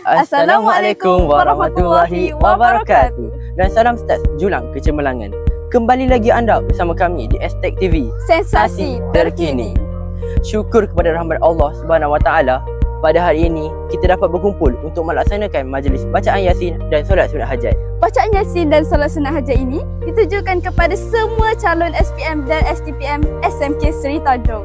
Assalamualaikum warahmatullahi wabarakatuh. Dan salam start Julang Kecemerlangan. Kembali lagi anda bersama kami di Aztec TV, Sensasi terkini. Syukur kepada rahmat Allah Subhanahu Wa Taala, pada hari ini kita dapat berkumpul untuk melaksanakan majlis bacaan Yasin dan solat sunat hajat. Bacaan Yasin dan solat sunat hajat ini ditujukan kepada semua calon SPM dan STPM SMK Seri Tanjung.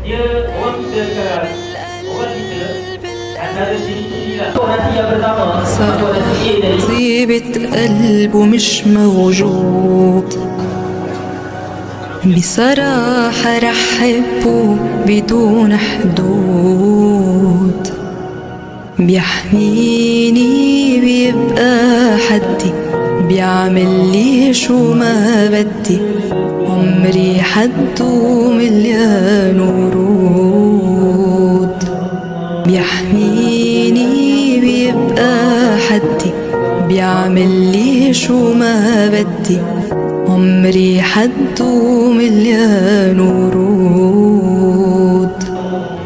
Dia orang kita sekarang, orang kita antara sini lah. Nanti yang pertama, طيبة قلبه مش موجود بصراحة رحبه بدون حدود بيحميني بيبقى حدي بيعمل لي شو ما بدي عمري حده مليان ورود بيحميني بيبقى حدي بيعمل لي شو ما بدي عمري حده مليان ورود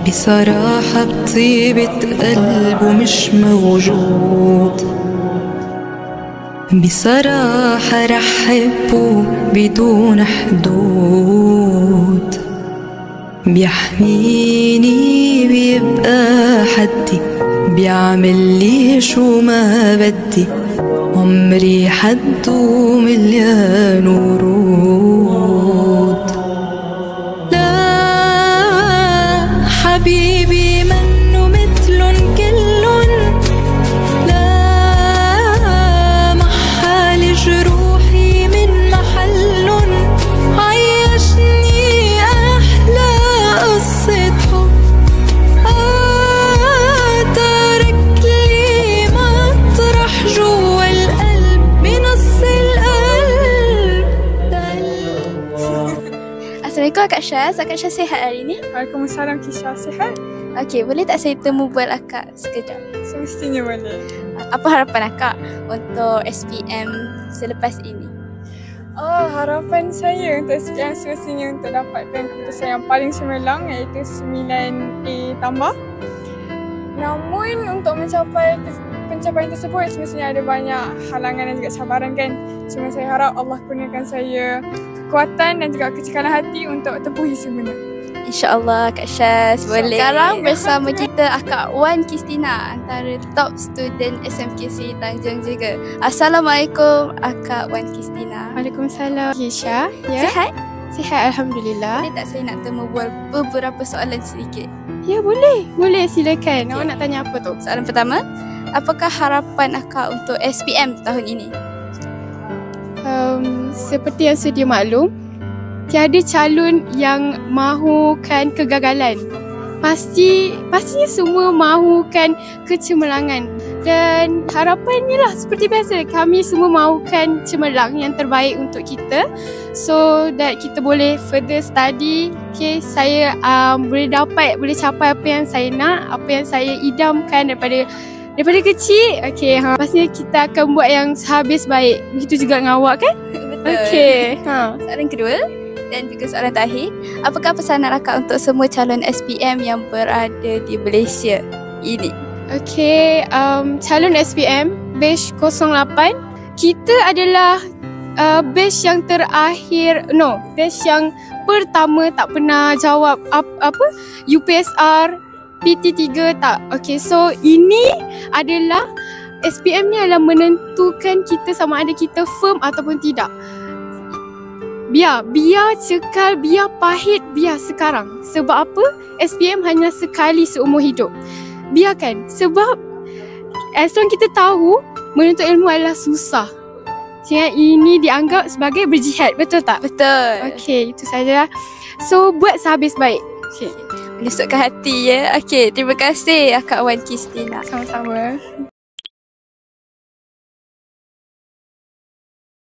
بصراحة بطيبة قلبه مش موجود بصراحة رحبه بدون حدود بيحميني بيبقى حدي بيعمل لي شو ما بدي عمري حده مليان ورود لا حبيبي منه مثلن كلن لا محل جروحي من محلن عيشني أحلى قصة حب ترك لي مطرح جوا القلب بنص القلب Assalamualaikum Kak Syaz. Kak Syaz sihat hari ni? Waalaikumsalam Kisha, sihat? Okey, boleh tak saya temu bual akak sekejap? Semestinya boleh. Apa harapan akak untuk SPM selepas ini? Harapan saya untuk SPM semestinya untuk dapatkan keputusan yang paling cemerlang, iaitu 9A tambah. Namun untuk mencapai pencapaian tersebut semestinya ada banyak halangan dan juga cabaran kan. Cuma saya harap Allah kurniakan saya kekuatan dan juga kecekalan hati untuk tempuhi semuanya. InsyaAllah Kak Syaz boleh. Sekarang bersama kita Akak Wan Kristina, antara top student SMK Seri Tanjung juga. Assalamualaikum Akak Wan Kristina. Waalaikumsalam Kisha. Ya? Sihat? Sihat Alhamdulillah. Boleh tak saya nak temu bual beberapa soalan sedikit? Ya boleh. Boleh silakan. Awak nak tanya apa tu? Soalan pertama, apakah harapan akak untuk SPM tahun ini? Seperti yang sedia maklum, tiada calon yang mahukan kegagalan. Pastinya semua mahukan kecemerlangan. Dan harapannya lah seperti biasa, kami semua mahukan cemerlang yang terbaik untuk kita, so that kita boleh further study. Okay, saya boleh capai apa yang saya nak, apa yang saya idamkan daripada kecil. Okay, pastinya kita akan buat yang sehabis baik. Begitu juga dengan awak kan? Betul. Okay. Soalan kedua dan juga soalan terakhir, apakah pesanan akak untuk semua calon SPM yang berada di Malaysia ini? Okay, calon SPM batch 08, kita adalah batch yang batch yang pertama tak pernah jawab UPSR, PT3 tak. Okay, so ini adalah SPM ni adalah menentukan kita sama ada kita firm ataupun tidak. Biar cekal, biar pahit, biar sekarang. Sebab apa? SPM hanya sekali seumur hidup. Biarkan. Sebab as long kita tahu menuntut ilmu adalah susah. Sehingga ini dianggap sebagai berjihad. Betul tak? Betul. Okay, itu saja. So, buat sehabis baik. Okay. Menusukkan hati ya. Okay, terima kasih Akak Wan Kristina. Sama-sama.